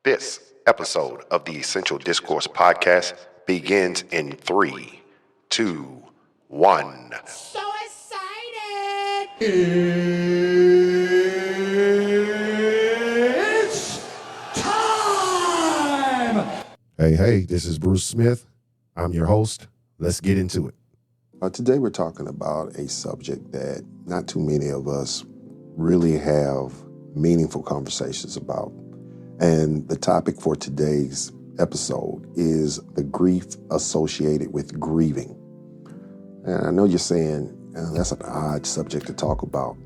This episode of the Essential Discourse Podcast begins in 3, 2, 1. So excited! It's time! Hey, this is Bruce Smith. I'm your host. Let's get into it. Today we're talking about a subject that not too many of us really have meaningful conversations about. And the topic for today's episode is the grief associated with grieving. And I know you're saying, that's an odd subject to talk about.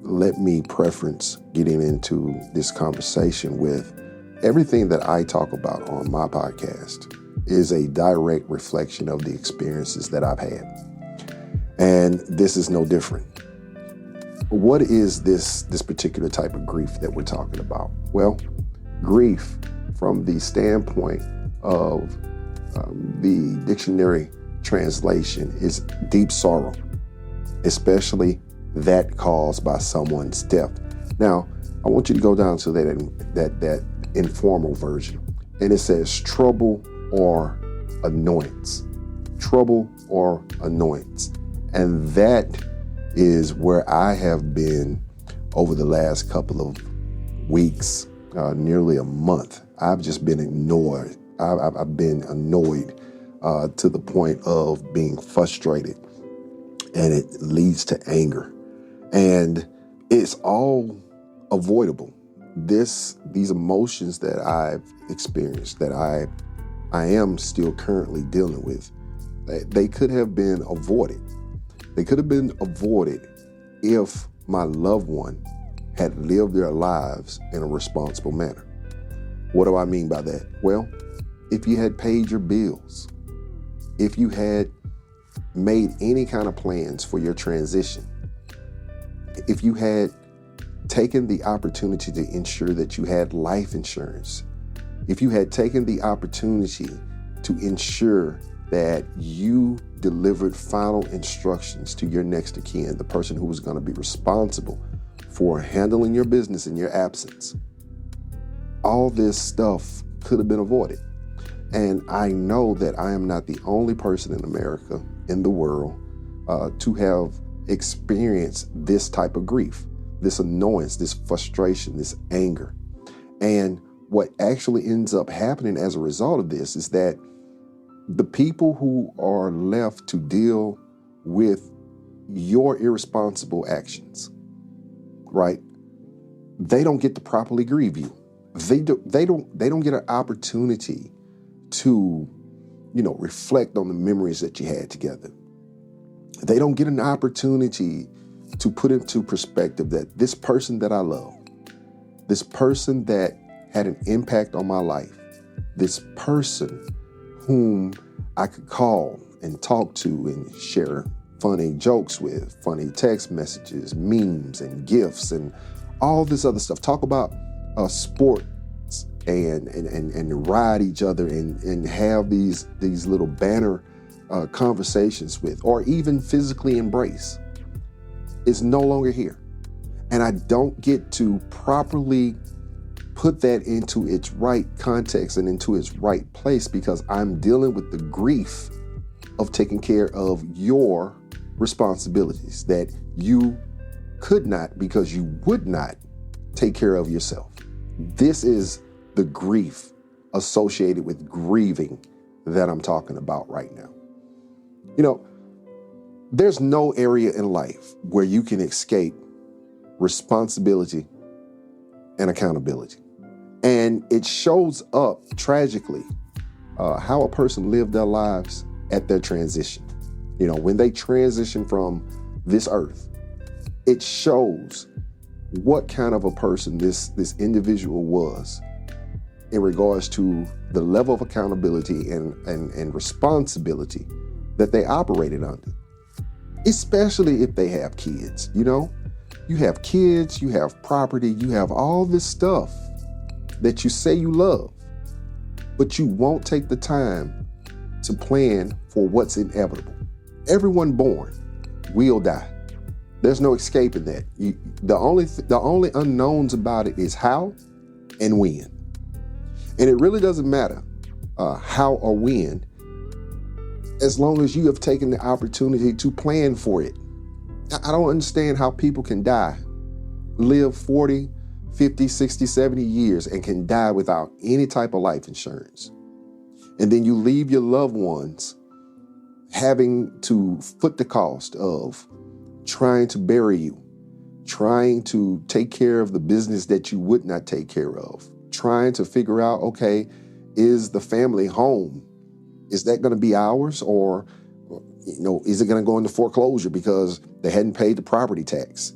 Let me preference getting into this conversation with everything that I talk about on my podcast is a direct reflection of the experiences that I've had. And this is no different. What is this particular type of grief that we're talking about? Well, grief, from the standpoint of the dictionary translation, is deep sorrow, especially that caused by someone's death. Now, I want you to go down to that informal version, and it says trouble or annoyance. Trouble or annoyance. And that is where I have been over the last couple of weeks, nearly a month. I've just been ignored. I've been annoyed to the point of being frustrated, and it leads to anger. And it's all avoidable. These emotions that I've experienced, that I am still currently dealing with, they could have been avoided. They could have been avoided if my loved one had lived their lives in a responsible manner. What do I mean by that? Well, if you had paid your bills, if you had made any kind of plans for your transition, if you had taken the opportunity to ensure that you had life insurance, if you had taken the opportunity to ensure that you delivered final instructions to your next of kin, the person who was going to be responsible for handling your business in your absence, all this stuff could have been avoided. And I know that I am not the only person in America, in the world, to have experienced this type of grief, this annoyance, this frustration, this anger. And what actually ends up happening as a result of this is that the people who are left to deal with your irresponsible actions, right? They don't get to properly grieve you. They don't get an opportunity to, reflect on the memories that you had together. They don't get an opportunity to put into perspective that this person that I love, this person that had an impact on my life, this person whom I could call and talk to and share funny jokes with, funny text messages, memes and gifts and all this other stuff. Talk about sports and ride each other and have these little banner conversations with, or even physically embrace, is no longer here. And I don't get to properly put that into its right context and into its right place because I'm dealing with the grief of taking care of your responsibilities that you could not because you would not take care of yourself. This is the grief associated with grieving that I'm talking about right now. There's no area in life where you can escape responsibility and accountability. And it shows up tragically how a person lived their lives at their transition. When they transition from this earth, it shows what kind of a person this individual was in regards to the level of accountability and responsibility that they operated under, especially if they have kids. You have kids, you have property, you have all this stuff that you say you love, but you won't take the time to plan for what's inevitable. Everyone born will die. There's no escaping that. The only unknowns about it is how and when. And it really doesn't matter how or when, as long as you have taken the opportunity to plan for it. I don't understand how people can die, live 40, 50, 60, 70 years and can die without any type of life insurance. And then you leave your loved ones having to foot the cost of trying to bury you, trying to take care of the business that you would not take care of, trying to figure out, okay, is the family home? Is that going to be ours? Or, is it going to go into foreclosure because they hadn't paid the property tax?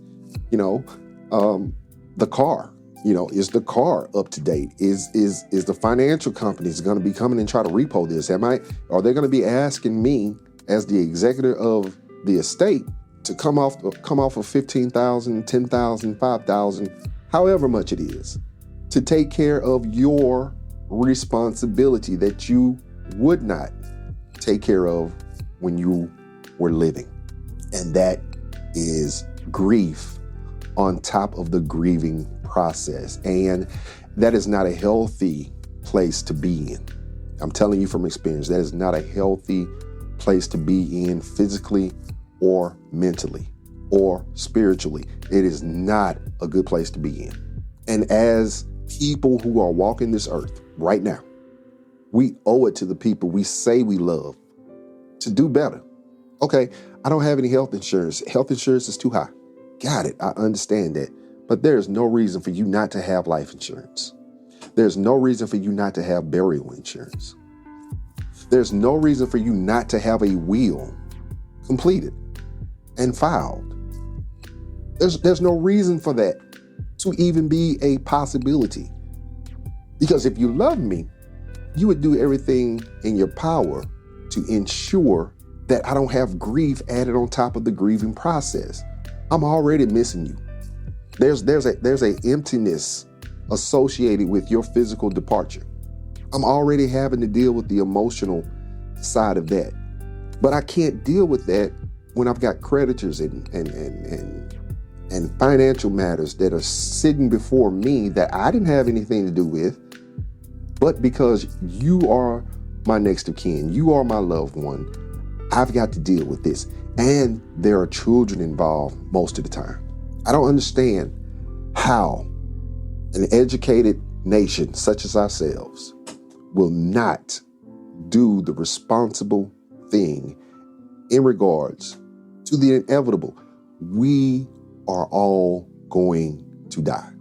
The car, is the car up to date? Is the financial companies going to be coming and try to repo this? Are they going to be asking me as the executor of the estate to come off of $15,000, $10,000, $5,000, however much it is, to take care of your responsibility that you would not take care of when you were living? And that is grief on top of the grieving process. And that is not a healthy place to be in. I'm telling you from experience, that is not a healthy place to be in physically or mentally or spiritually. It is not a good place to be in. And as people who are walking this earth right now, we owe it to the people we say we love to do better. Okay, I don't have any health insurance. Health insurance is too high. Got it. I understand that. But there's no reason for you not to have life insurance. There's no reason for you not to have burial insurance. There's no reason for you not to have a will completed and filed. There's no reason for that to even be a possibility. Because if you love me, you would do everything in your power to ensure that I don't have grief added on top of the grieving process. I'm already missing you. There's a emptiness associated with your physical departure. I'm already having to deal with the emotional side of that. But I can't deal with that when I've got creditors and financial matters that are sitting before me that I didn't have anything to do with, but because you are my next of kin, you are my loved one, I've got to deal with this. And there are children involved most of the time. I don't understand how an educated nation such as ourselves will not do the responsible thing in regards to the inevitable. We are all going to die.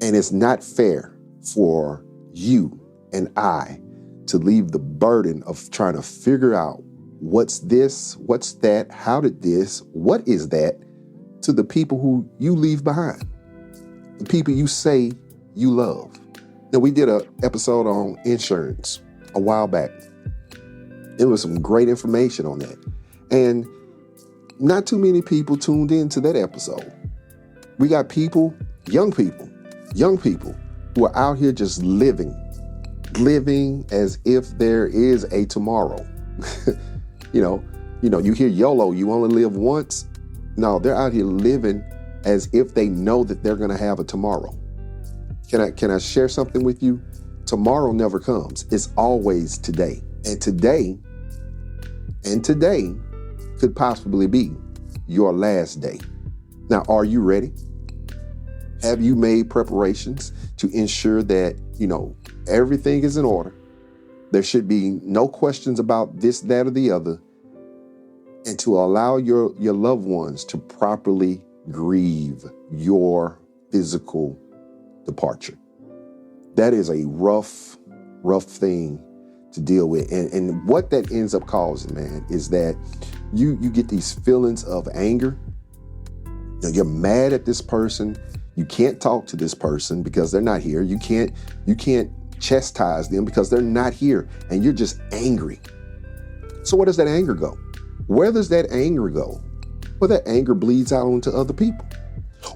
And it's not fair for you and I to leave the burden of trying to figure out what's this, what's that, how did this, what is that, to the people who you leave behind, the people you say you love. Now, we did an episode on insurance a while back. It was some great information on that. And not too many people tuned into that episode. We got people, young people who are out here just living as if there is a tomorrow. You hear YOLO, you only live once. No, they're out here living as if they know that they're going to have a tomorrow. Can I share something with you? Tomorrow never comes. It's always today. And today could possibly be your last day. Now, are you ready? Have you made preparations to ensure that, everything is in order? There should be no questions about this, that, or the other, and to allow your loved ones to properly grieve your physical departure. That is a rough thing to deal with. And what that ends up causing, man, is that you get these feelings of anger. You're mad at this person. You can't talk to this person because they're not here. You can't chastise them because they're not here, and you're just angry. So where does that anger go? Where does that anger go? Well, that anger bleeds out onto other people.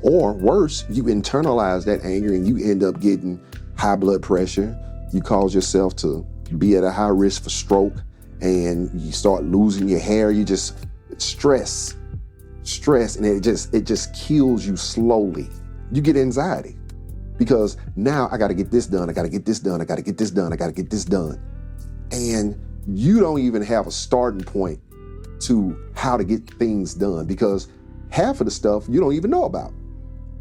Or worse, you internalize that anger and you end up getting high blood pressure. You cause yourself to be at a high risk for stroke, and you start losing your hair. You just stress, and it just kills you slowly. You get anxiety. because now I got to get this done. I got to get this done. I got to get this done. I got to get this done. And you don't even have a starting point to how to get things done, because half of the stuff you don't even know about.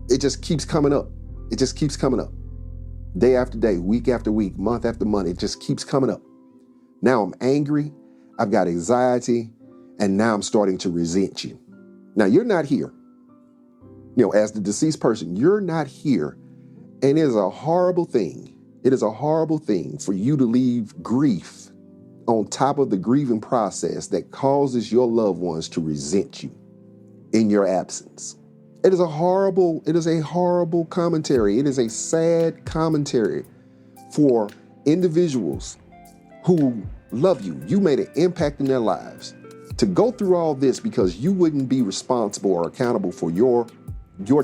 It just keeps coming up. It just keeps coming up. Day after day, week after week, month after month, it just keeps coming up. Now I'm angry, I've got anxiety, and now I'm starting to resent you. Now you're not here. As the deceased person, you're not here. And it is a horrible thing. It is a horrible thing for you to leave grief on top of the grieving process that causes your loved ones to resent you in your absence. It is a horrible commentary. It is a sad commentary for individuals who love you. You made an impact in their lives. To go through all this because you wouldn't be responsible or accountable for your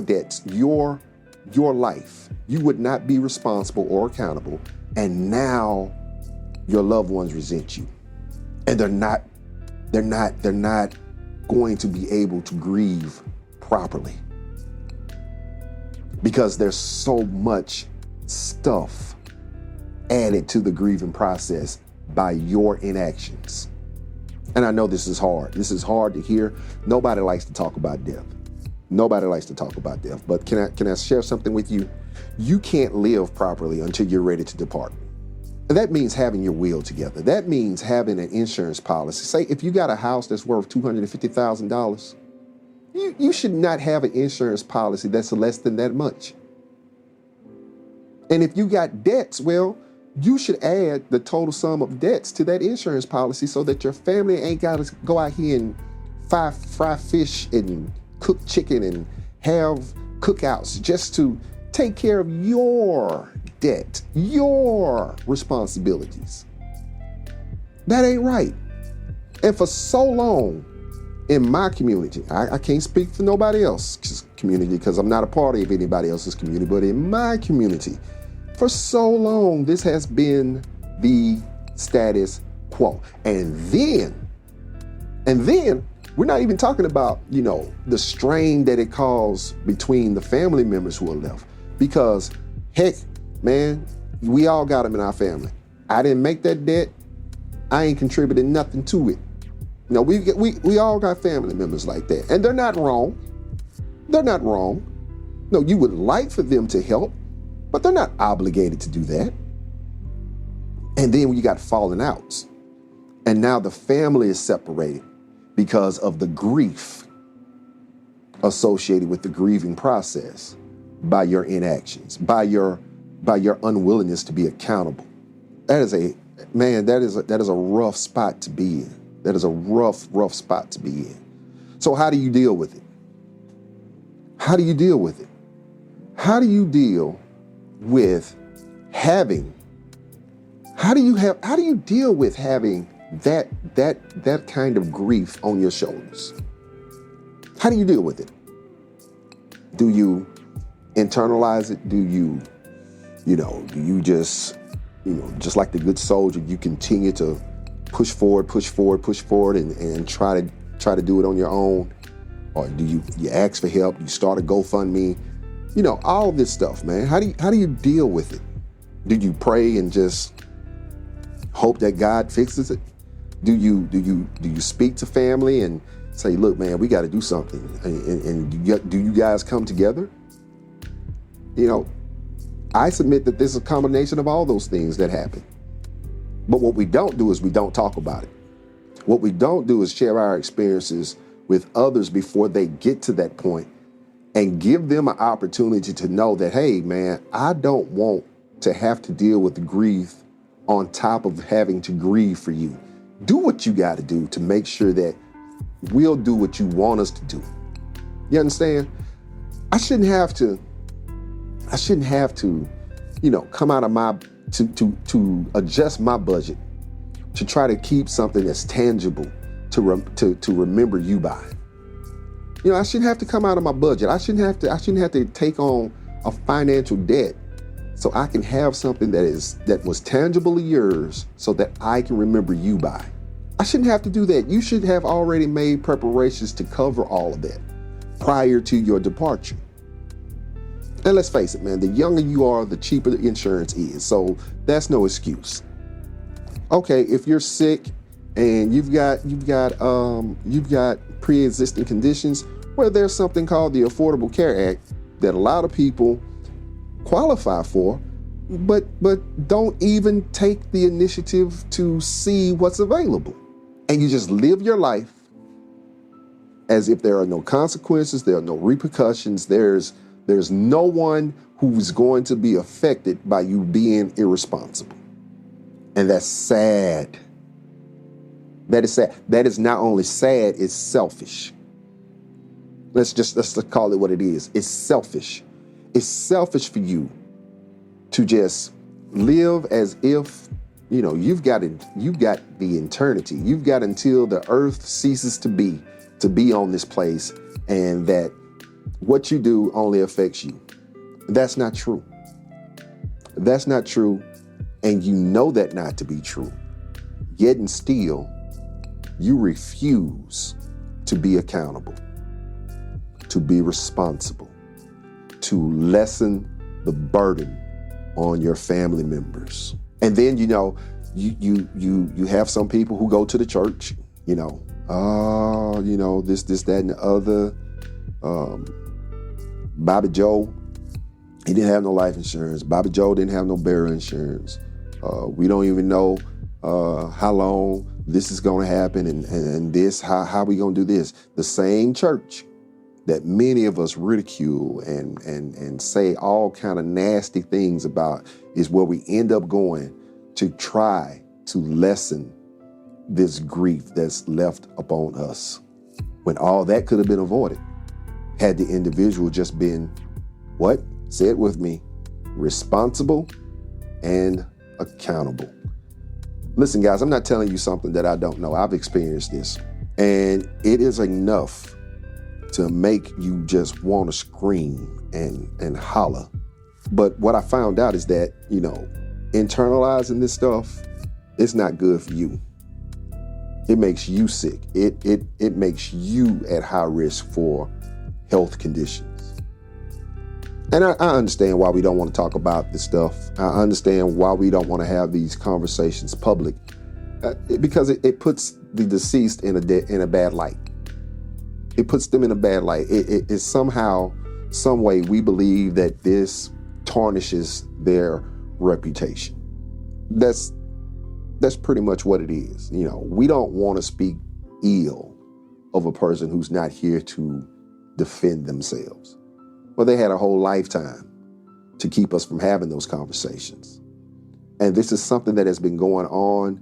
debts, your life. You would not be responsible or accountable. And now your loved ones resent you. And they're not going to be able to grieve properly, because there's so much stuff added to the grieving process by your inactions. And I know this is hard. This is hard to hear. Nobody likes to talk about death. Nobody likes to talk about death. But can I share something with you? You can't live properly until you're ready to depart. And that means having your will together. That means having an insurance policy. Say if you got a house that's worth $250,000, you should not have an insurance policy that's less than that much. And if you got debts, well, you should add the total sum of debts to that insurance policy so that your family ain't got to go out here and fry fish and cook chicken and have cookouts just to take care of your debt, your responsibilities. That ain't right. And for so long in my community, I can't speak for nobody else's community because I'm not a part of anybody else's community, but in my community, for so long, this has been the status quo. And then we're not even talking about, the strain that it caused between the family members who are left. Because heck, man, we all got them in our family. I didn't make that debt. I ain't contributed nothing to it. We all got family members like that. And they're not wrong. They're not wrong. No, you would like for them to help, but they're not obligated to do that. And then you got falling outs. And now the family is separated because of the grief associated with the grieving process by your inactions, by your unwillingness to be accountable. That is a rough spot to be in. That is a rough spot to be in. So how do you deal with it? How do you deal with it? How do you deal with having that kind of grief on your shoulders? How do you deal with it? Do you internalize it? Do you just like the good soldier, you continue to push forward and try to do it on your own? Or do you ask for help? You start a GoFundMe? All of this stuff, man. How do you deal with it? Do you pray and just hope that God fixes it? Do you speak to family and say, look, man, we got to do something? And do you guys come together? I submit that this is a combination of all those things that happen. But what we don't do is we don't talk about it. What we don't do is share our experiences with others before they get to that point and give them an opportunity to know that, hey, man, I don't want to have to deal with the grief on top of having to grieve for you. Do what you got to do to make sure that we'll do what you want us to do. You understand? I shouldn't have to, come out of to adjust my budget to try to keep something that's tangible to remember you by. I shouldn't have to come out of my budget. I shouldn't have to take on a financial debt so I can have something that was tangibly yours so that I can remember you by. I shouldn't have to do that. You should have already made preparations to cover all of that prior to your departure. And let's face it, man, the younger you are, the cheaper the insurance is. So that's no excuse. Okay, if you're sick and you've got pre-existing conditions, well, there's something called the Affordable Care Act that a lot of people qualify for, but don't even take the initiative to see what's available. And you just live your life as if there are no consequences, there are no repercussions, there's no one who's going to be affected by you being irresponsible. And that's sad. That is sad. That is not only sad, it's selfish. Let's call it what it is. It's selfish. It's selfish for you to just live as if, you've got the eternity. You've got until the earth ceases to be on this place, and that what you do only affects you. That's not true. That's not true, and you know that not to be true. Yet and still, you refuse to be accountable, to be responsible, to lessen the burden on your family members. And then, you have some people who go to the church, this, that, and the other. Bobby Joe, he didn't have no life insurance. Bobby Joe didn't have no burial insurance. We don't even know how long this is going to happen, and this, how we going to do this. The same church that many of us ridicule and say all kind of nasty things about is where we end up going to try to lessen this grief that's left upon us, when all that could have been avoided had the individual just been, what? Say it with me, responsible and accountable. Listen, guys, I'm not telling you something that I don't know. I've experienced this, and it is enough to make you just want to scream and holler. But what I found out is that, internalizing this stuff, it's not good for you. It makes you sick. It makes you at high risk for health conditions. And I understand why we don't want to talk about this stuff. I understand why we don't want to have these conversations public, because it puts the deceased in a bad light. It puts them in a bad light. It somehow, some way, we believe that this tarnishes their reputation. That's pretty much what it is. We don't want to speak ill of a person who's not here to defend themselves. Well, they had a whole lifetime to keep us from having those conversations. And this is something that has been going on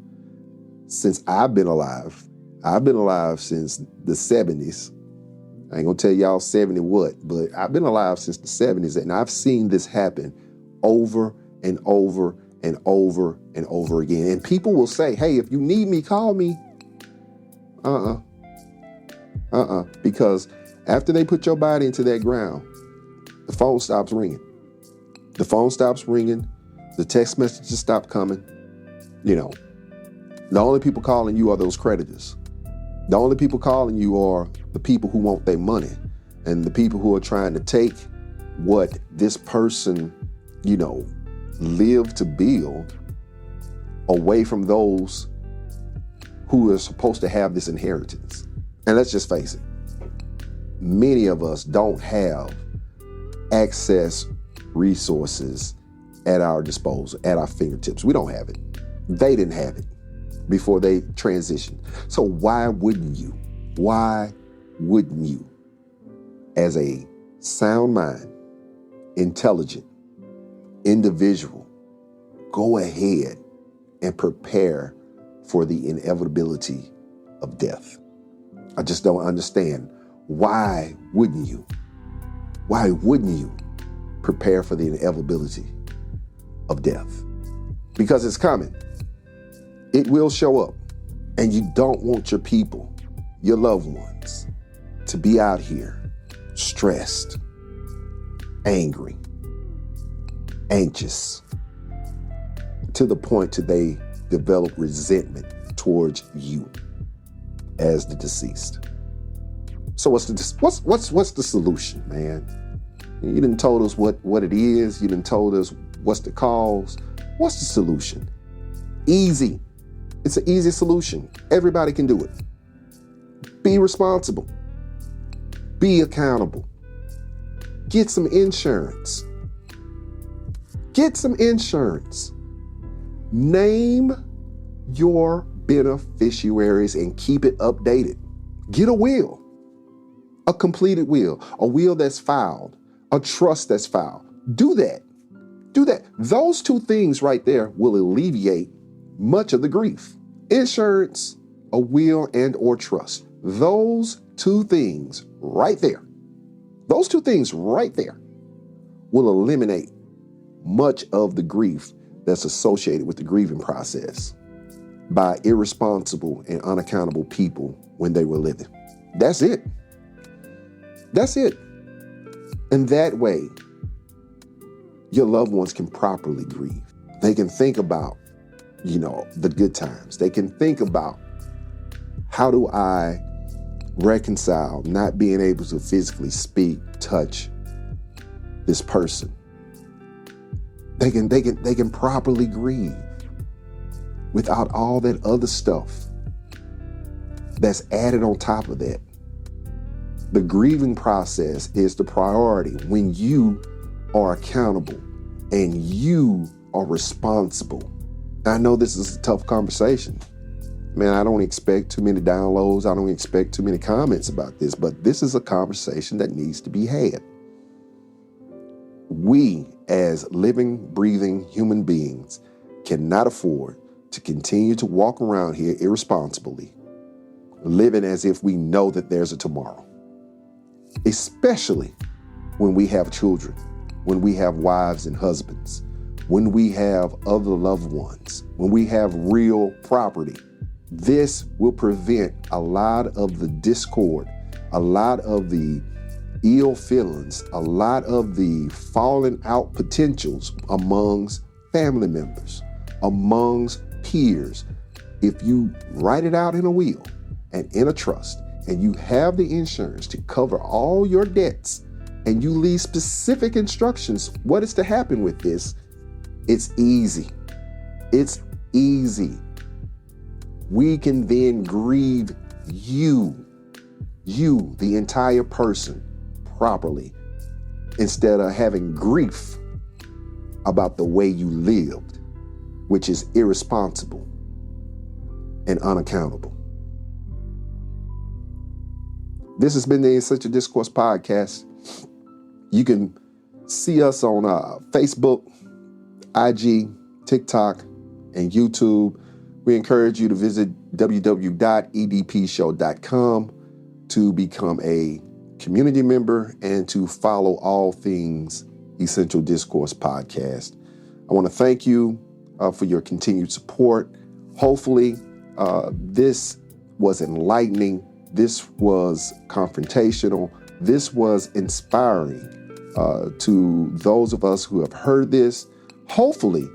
since I've been alive. I've been alive since the 70s. I ain't gonna tell y'all 70 what, but I've been alive since the 70s, and I've seen this happen over and over and over and over again. And people will say, hey, if you need me, call me. Because after they put your body into that ground, the phone stops ringing. The phone stops ringing. The text messages stop coming. The only people calling you are those creditors. The only people calling you are the people who want their money, and the people who are trying to take what this person, lived to build away from those who are supposed to have this inheritance. And let's just face it, many of us don't have access resources at our disposal, at our fingertips. We don't have it. They didn't have it before they transitioned. So why wouldn't you? Why wouldn't you, as a sound mind, intelligent individual, go ahead and prepare for the inevitability of death? I just don't understand. Why wouldn't you? Why wouldn't you prepare for the inevitability of death? Because it's coming. It will show up. And you don't want your people, your loved ones, to be out here stressed, angry, anxious, to the point that they develop resentment towards you as the deceased. So what's the solution, man? You done told us what it is. You done told us what's the cause. What's the solution? Easy. It's an easy solution. Everybody can do it. Be responsible. Be accountable. Get some insurance. Get some insurance. Name your beneficiaries and keep it updated. Get a will, a completed will, a will that's filed, a trust that's filed. Do that. Do that. Those two things right there will alleviate much of the grief. Insurance, a will, and or trust. Those two things right there. Those two things right there will eliminate much of the grief that's associated with the grieving process by irresponsible and unaccountable people when they were living. That's it. That's it. And that way, your loved ones can properly grieve. They can think about, the good times. They can think about, how do I reconcile not being able to physically speak, touch this person? They can properly grieve without all that other stuff that's added on top of that. The grieving process is the priority when you are accountable and you are responsible. I know this is a tough conversation. Man, I don't expect too many downloads. I don't expect too many comments about this, but this is a conversation that needs to be had. We, as living, breathing human beings, cannot afford to continue to walk around here irresponsibly, living as if we know that there's a tomorrow. Especially when we have children, when we have wives and husbands, when we have other loved ones, when we have real property. This will prevent a lot of the discord, a lot of the ill feelings, a lot of the falling out potentials amongst family members, amongst peers. If you write it out in a will and in a trust, and you have the insurance to cover all your debts, and you leave specific instructions what is to happen with this, it's easy. It's easy. We can then grieve you, the entire person, properly, instead of having grief about the way you lived, which is irresponsible and unaccountable. This has been the Essential Discourse Podcast. You can see us on Facebook, IG, TikTok, and YouTube. We encourage you to visit www.edpshow.com to become a community member and to follow all things Essential Discourse Podcast. I want to thank you for your continued support. Hopefully, this was enlightening. This was confrontational. This was inspiring to those of us who have heard this. Hopefully,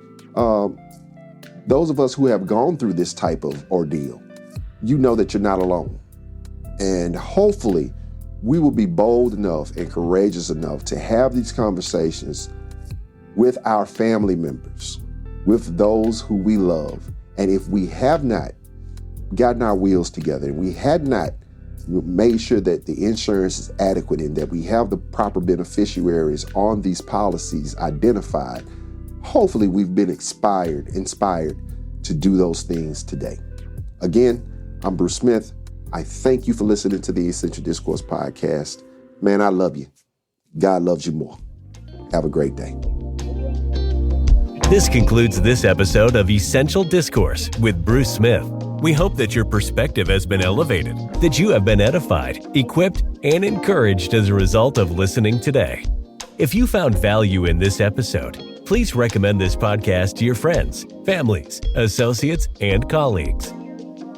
those of us who have gone through this type of ordeal, you know that you're not alone. And hopefully, we will be bold enough and courageous enough to have these conversations with our family members, with those who we love. And if we have not gotten our wheels together and we had not made sure that the insurance is adequate and that we have the proper beneficiaries on these policies identified, hopefully we've been inspired to do those things today. Again, I'm Bruce Smith. I thank you for listening to the Essential Discourse Podcast. Man, I love you. God loves you more. Have a great day. This concludes this episode of Essential Discourse with Bruce Smith. We hope that your perspective has been elevated, that you have been edified, equipped, and encouraged as a result of listening today. If you found value in this episode, please recommend this podcast to your friends, families, associates, and colleagues.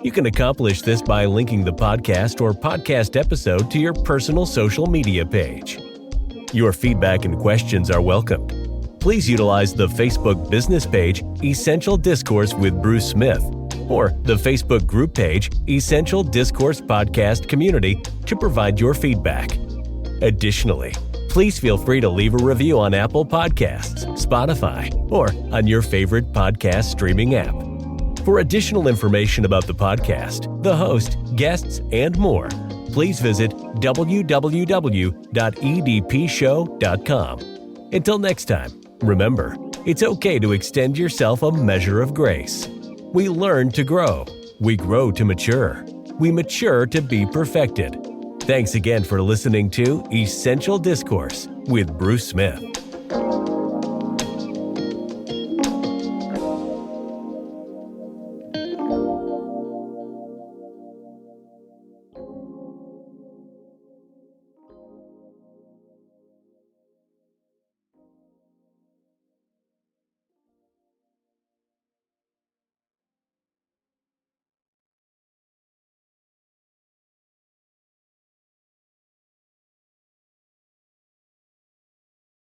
You can accomplish this by linking the podcast or podcast episode to your personal social media page. Your feedback and questions are welcomed. Please utilize the Facebook business page, Essential Discourse with Bruce Smith, or the Facebook group page, Essential Discourse Podcast Community, to provide your feedback. Additionally, Please feel free to leave a review on Apple Podcasts, Spotify, or on your favorite podcast streaming app. For additional information about the podcast, the host, guests, and more, please visit www.edpshow.com. Until next time, remember, it's okay to extend yourself a measure of grace. We learn to grow. We grow to mature. We mature to be perfected. Thanks again for listening to Essential Discourse with Bruce Smith.